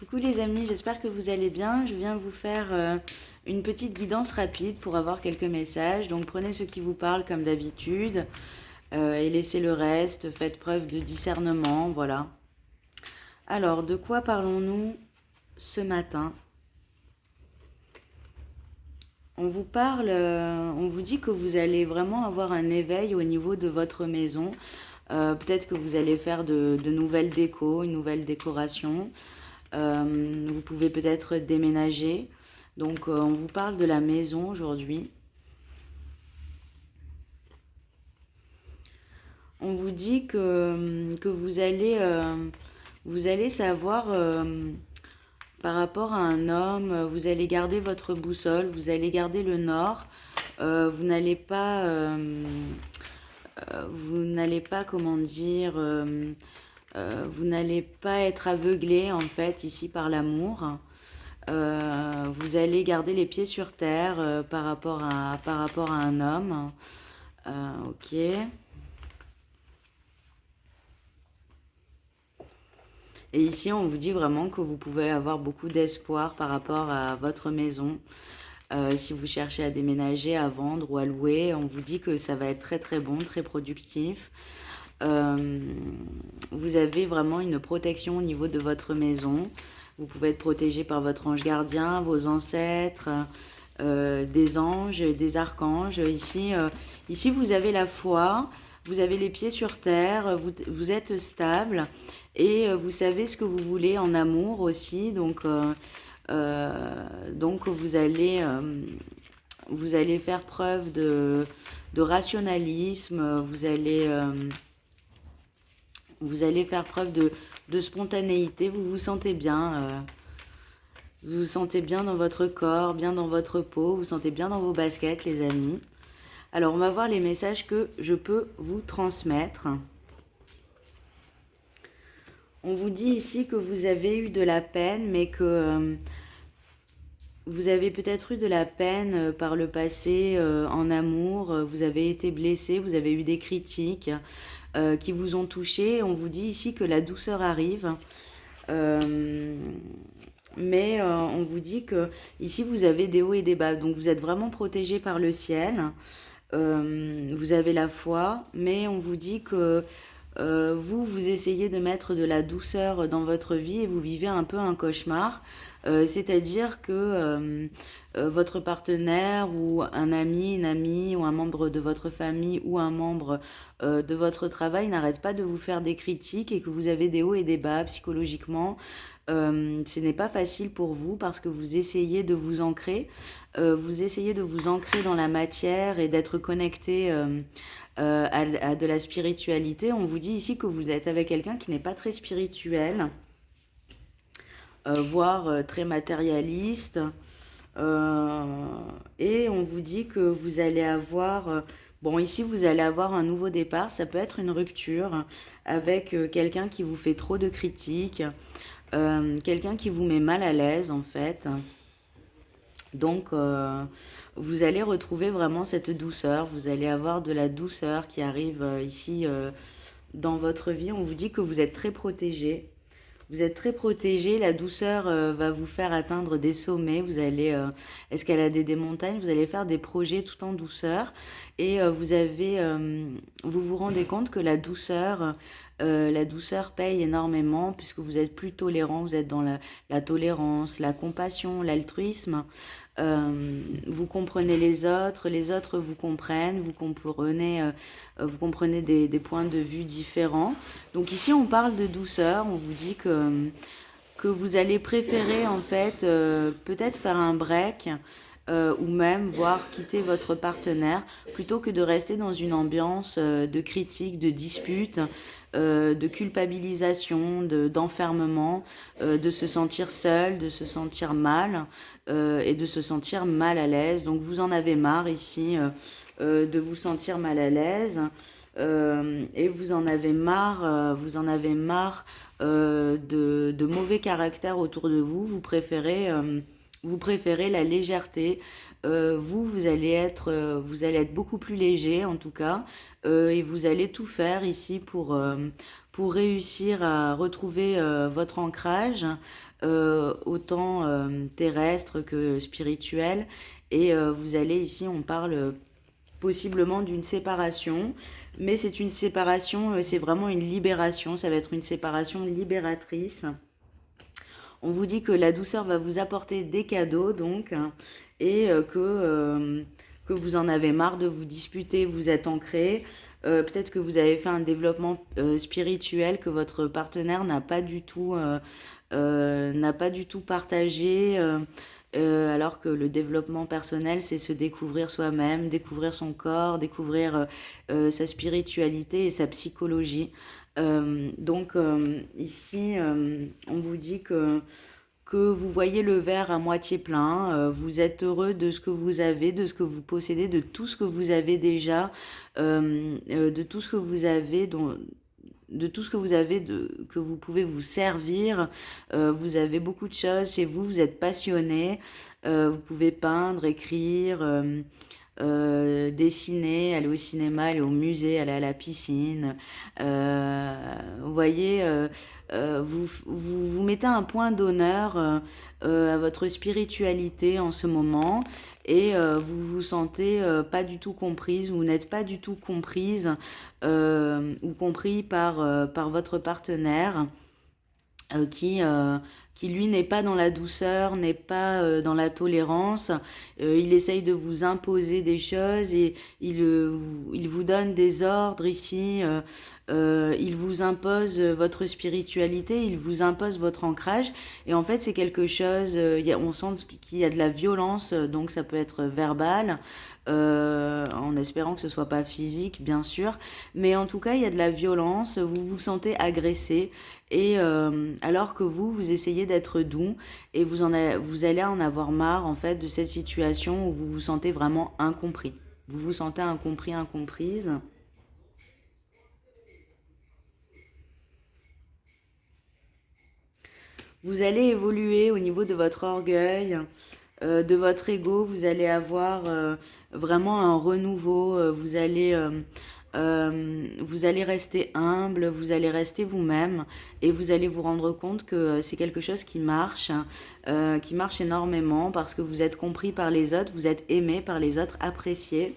Coucou les amis, j'espère que vous allez bien. Je viens vous faire une petite guidance rapide pour avoir quelques messages. Donc prenez ce qui vous parle comme d'habitude et laissez le reste. Faites preuve de discernement, voilà. Alors, de quoi parlons-nous ce matin? On vous parle, on vous dit que vous allez vraiment avoir un éveil au niveau de votre maison. Peut-être que vous allez faire de nouvelles décos, une nouvelle décoration. Vous pouvez peut-être déménager. Donc, on vous parle de la maison aujourd'hui. On vous dit que vous allez savoir par rapport à un homme, vous allez garder votre boussole, vous allez garder le nord. Vous n'allez pas, comment dire, vous n'allez pas être aveuglé en fait ici par l'amour. Vous allez garder les pieds sur terre par rapport à un homme. Ok. Et ici, on vous dit vraiment que vous pouvez avoir beaucoup d'espoir par rapport à votre maison. Si vous cherchez à déménager, à vendre ou à louer, on vous dit que ça va être très très bon, très productif. Vous avez vraiment une protection au niveau de votre maison. Vous pouvez être protégé par votre ange gardien, vos ancêtres, des anges, des archanges. Ici, vous avez la foi, vous avez les pieds sur terre, vous êtes stable et vous savez ce que vous voulez en amour aussi. Donc vous allez faire preuve de rationalisme, vous allez faire preuve de spontanéité, vous vous sentez bien dans votre corps, bien dans votre peau, vous vous sentez bien dans vos baskets les amis. Alors on va voir les messages que je peux vous transmettre. On vous dit ici que vous avez eu de la peine, mais que vous avez peut-être eu de la peine par le passé en amour, vous avez été blessé, vous avez eu des critiques qui vous ont touché. On vous dit ici que la douceur arrive. Mais on vous dit que ici vous avez des hauts et des bas. Donc vous êtes vraiment protégé par le ciel. Vous avez la foi, mais on vous dit que vous essayez de mettre de la douceur dans votre vie et vous vivez un peu un cauchemar. C'est-à-dire que votre partenaire ou un ami, une amie ou un membre de votre famille ou un membre de votre travail n'arrête pas de vous faire des critiques et que vous avez des hauts et des bas psychologiquement. Ce n'est pas facile pour vous parce que vous essayez de vous ancrer. Vous essayez de vous ancrer dans la matière et d'être connecté à de la spiritualité. On vous dit ici que vous êtes avec quelqu'un qui n'est pas très spirituel, voire très matérialiste. Et on vous dit que vous allez avoir... bon, ici, vous allez avoir un nouveau départ. Ça peut être une rupture avec quelqu'un qui vous fait trop de critiques, quelqu'un qui vous met mal à l'aise, en fait. Donc, vous allez retrouver vraiment cette douceur. Vous allez avoir de la douceur qui arrive ici dans votre vie. On vous dit que vous êtes très protégé. Vous êtes très protégé, la douceur va vous faire atteindre des sommets, vous allez escalader des montagnes, vous allez faire des projets tout en douceur et vous vous rendez compte que la douceur paye énormément puisque vous êtes plus tolérant, vous êtes dans la tolérance, la compassion, l'altruisme. Vous comprenez les autres vous comprennent, vous comprenez des points de vue différents. Donc ici on parle de douceur, on vous dit que vous allez préférer en fait peut-être faire un break ou même voir quitter votre partenaire plutôt que de rester dans une ambiance de critique, de dispute, de culpabilisation, d'enfermement, de se sentir seul, de se sentir mal et de se sentir mal à l'aise. Donc vous en avez marre ici de vous sentir mal à l'aise. Et vous en avez marre de mauvais caractères autour de vous. Vous préférez la légèreté. Vous allez être beaucoup plus léger en tout cas, et vous allez tout faire ici pour réussir à retrouver votre ancrage, autant terrestre que spirituel. Et vous allez ici, on parle possiblement d'une séparation, mais c'est une séparation, c'est vraiment une libération, ça va être une séparation libératrice. On vous dit que la douceur va vous apporter des cadeaux, donc, et que vous en avez marre de vous disputer, vous êtes ancré. Peut-être que vous avez fait un développement spirituel que votre partenaire n'a pas du tout partagé. Alors que le développement personnel, c'est se découvrir soi-même, découvrir son corps, découvrir sa spiritualité et sa psychologie. Ici, on vous dit que vous voyez le verre à moitié plein, vous êtes heureux de ce que vous avez, de ce que vous possédez, de tout ce que vous avez déjà, de tout ce que vous avez que vous pouvez vous servir. Vous avez beaucoup de choses chez vous, vous êtes passionné, vous pouvez peindre, écrire, dessiner, aller au cinéma, aller au musée, aller à la piscine. Vous voyez, vous mettez un point d'honneur à votre spiritualité en ce moment, et vous vous sentez pas du tout comprise, ou n'êtes pas du tout comprise ou compris par votre partenaire qui lui n'est pas dans la douceur, n'est pas dans la tolérance. Il essaye de vous imposer des choses, et il vous donne des ordres ici. Il vous impose votre spiritualité, il vous impose votre ancrage. Et en fait, c'est quelque chose, on sent qu'il y a de la violence, donc ça peut être verbal, en espérant que ce soit pas physique, bien sûr. Mais en tout cas, il y a de la violence, vous vous sentez agressé. Et alors que vous essayez d'être doux, et vous allez en avoir marre, en fait, de cette situation où vous vous sentez vraiment incompris. Vous vous sentez incompris, incomprise. Vous allez évoluer au niveau de votre orgueil, de votre ego. Vous allez avoir vraiment un renouveau. Vous allez rester humble, vous allez rester vous-même, et vous allez vous rendre compte que c'est quelque chose qui marche énormément, parce que vous êtes compris par les autres, vous êtes aimé par les autres, apprécié.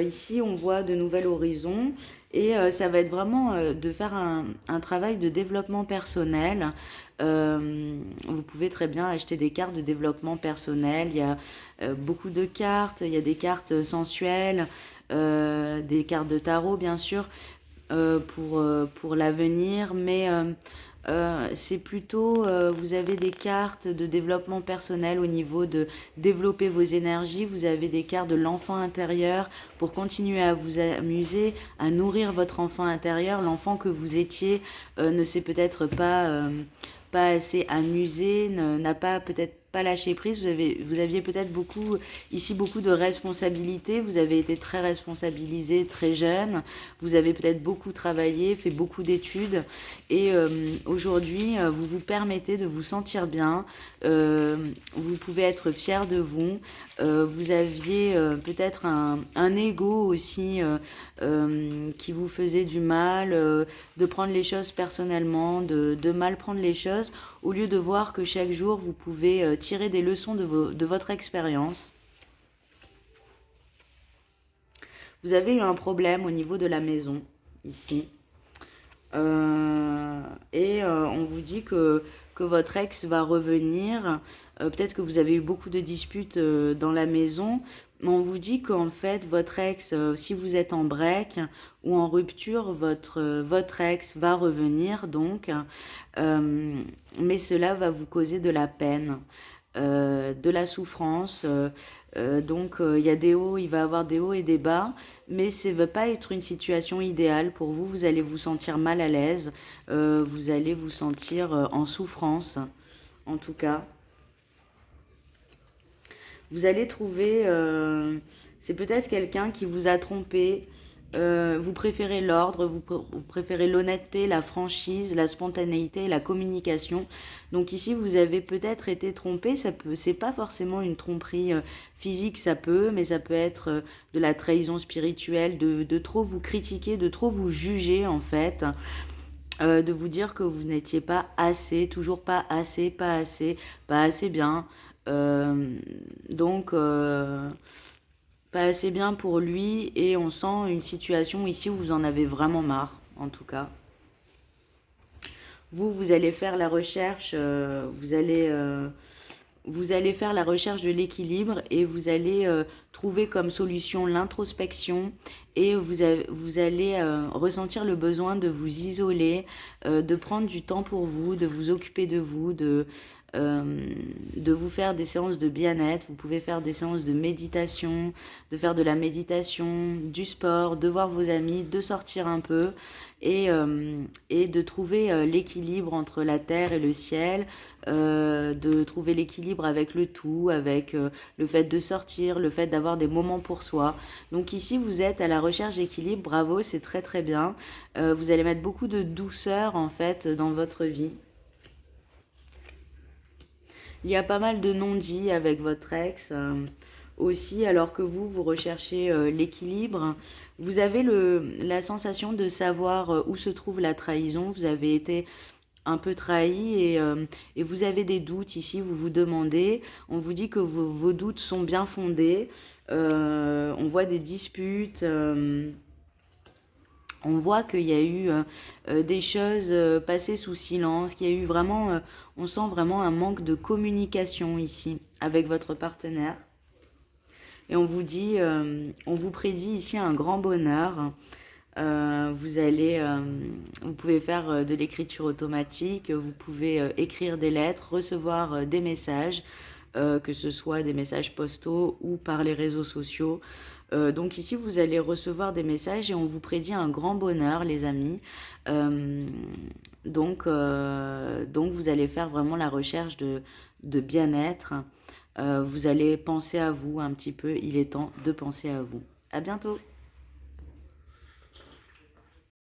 Ici, on voit de nouveaux horizons, et ça va être vraiment de faire un travail de développement personnel. Vous pouvez très bien acheter des cartes de développement personnel. Il y a beaucoup de cartes, il y a des cartes sensuelles, des cartes de tarot, bien sûr, pour l'avenir, mais c'est plutôt, vous avez des cartes de développement personnel au niveau de développer vos énergies. Vous avez des cartes de l'enfant intérieur pour continuer à vous amuser, à nourrir votre enfant intérieur. L'enfant que vous étiez ne s'est peut-être pas assez amusé, n'a pas peut-être pas lâché prise. Vous aviez peut-être beaucoup de responsabilités. Vous avez été très responsabilisé, très jeune. Vous avez peut-être beaucoup travaillé, fait beaucoup d'études. Et aujourd'hui, vous vous permettez de vous sentir bien. Vous pouvez être fier de vous. Vous aviez peut-être un ego aussi qui vous faisait du mal, de prendre les choses personnellement, de mal prendre les choses, au lieu de voir que chaque jour, vous pouvez tirer des leçons de votre expérience. Vous avez eu un problème au niveau de la maison, ici. On vous dit que votre ex va revenir. Peut-être que vous avez eu beaucoup de disputes dans la maison, mais on vous dit qu'en fait, votre ex, si vous êtes en break ou en rupture, votre ex va revenir, donc, mais cela va vous causer de la peine, de la souffrance. Il va y avoir des hauts et des bas, mais ça ne va pas être une situation idéale pour vous. Vous allez vous sentir mal à l'aise, vous allez vous sentir en souffrance, en tout cas. Vous allez trouver, c'est peut-être quelqu'un qui vous a trompé. Vous préférez l'ordre, vous préférez l'honnêteté, la franchise, la spontanéité, la communication. Donc ici, vous avez peut-être été trompé. C'est pas forcément une tromperie physique, mais ça peut être de la trahison spirituelle, de trop vous critiquer, de trop vous juger, en fait. de vous dire que vous n'étiez pas assez, toujours pas assez, pas assez, pas assez bien. Euh, donc, pas assez bien pour lui et on sent une situation ici où vous en avez vraiment marre, en tout cas. Vous allez faire la recherche, vous allez faire la recherche de l'équilibre et vous allez trouver comme solution l'introspection et vous allez ressentir le besoin de vous isoler, de prendre du temps pour vous, de vous occuper de vous, euh, de vous faire des séances de bien-être. Vous pouvez faire des séances de méditation, de faire de la méditation, du sport, de voir vos amis, de sortir un peu et de trouver l'équilibre entre la terre et le ciel, de trouver l'équilibre avec le tout, avec le fait de sortir, le fait d'avoir des moments pour soi. Donc ici, vous êtes à la recherche d'équilibre, bravo, c'est très très bien. Vous allez mettre beaucoup de douceur en fait dans votre vie. Il y a pas mal de non-dits avec votre ex aussi, alors que vous recherchez l'équilibre. Vous avez la sensation de savoir où se trouve la trahison. Vous avez été un peu trahi et vous avez des doutes ici, vous vous demandez, on vous dit que vos doutes sont bien fondés, on voit des disputes, on voit qu'il y a eu des choses passées sous silence, qu'il y a eu vraiment, on sent vraiment un manque de communication ici avec votre partenaire. Et on vous dit, on vous prédit ici un grand bonheur. Vous pouvez faire de l'écriture automatique, vous pouvez écrire des lettres, recevoir des messages, que ce soit des messages postaux ou par les réseaux sociaux. Donc ici, vous allez recevoir des messages et on vous prédit un grand bonheur, les amis. Euh, donc vous allez faire vraiment la recherche de bien-être. Vous allez penser à vous un petit peu. Il est temps de penser à vous. À bientôt.